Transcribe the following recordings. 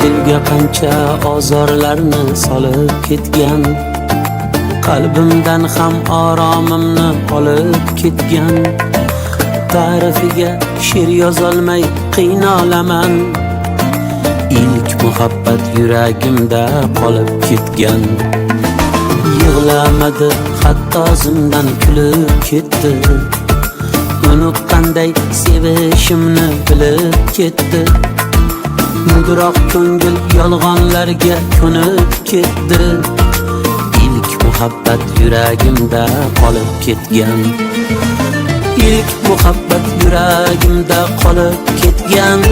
dilga qancha ozorlarni solib ketgan, qalbimdan ham oromimni olib ketgan. Ta'rifiga she'r yozolmay qiynalaman, ilk muhabbat yuragimda qolib ketgan. Yig'lamadi hatto zimdan kulib ketdi, unuqqanday sevishimni bilib ketdi. Mudroq ko'ngil yolg'onlarga ko'nib ketdi, ilk muhabbat yuragimda qolib ketgan. İlk muhabbat yuragimda qolib ketgan,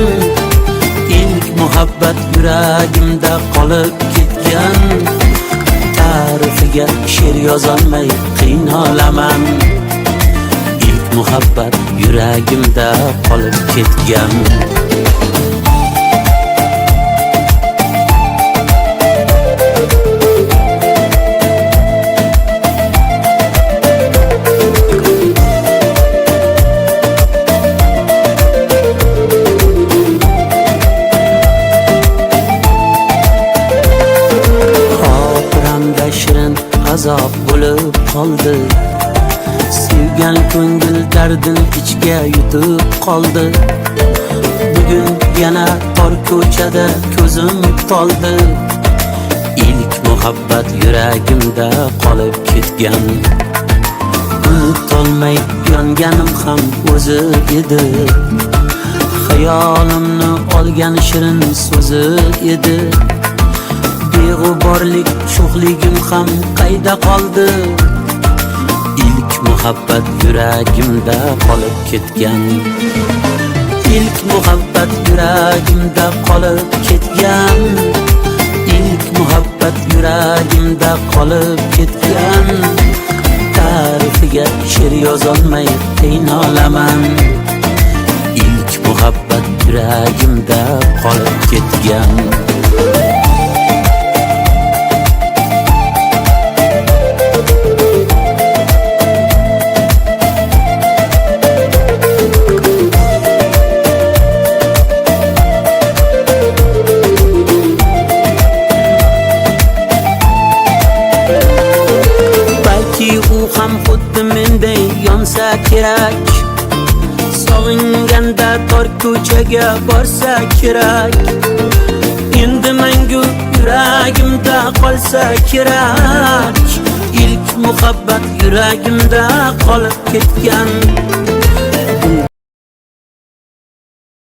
ilk muhabbat yuragimda qolib ketgan. Ta'rifiga she'r yozolmay qiynalaman, ilk muhabbat yuragimda qolib ketgan. Shirin azob bo'lib qoldi, sevgan ko'ngil dardin ichga yutib qoldi. Bugun yana tor ko'chada ko'zim toldi, ilk muhabbat yuragimda qolib ketgan. Unutolmay yonganim ham o'zi edi, xayolimni olgan shirin so'zi edi. Beg'uborlik sho'xligim ham qayda qoldi, ilk muhabbat yuragimda qolib ketgan. İlk muhabbat yuragimda qolib ketgan, ilk muhabbat yuragimda qolib ketgan. Ta'rifiga she'r yozolmay qiynalaman, ilk muhabbat yuragimda qolib ketgan. Ham xuddi menday yonsa kerak, sog'inganda tor ko'chaga borsa kerak. Endi mangu yuragimda qolsa kerak, ilk muhabbat yuragimda qolib ketgan.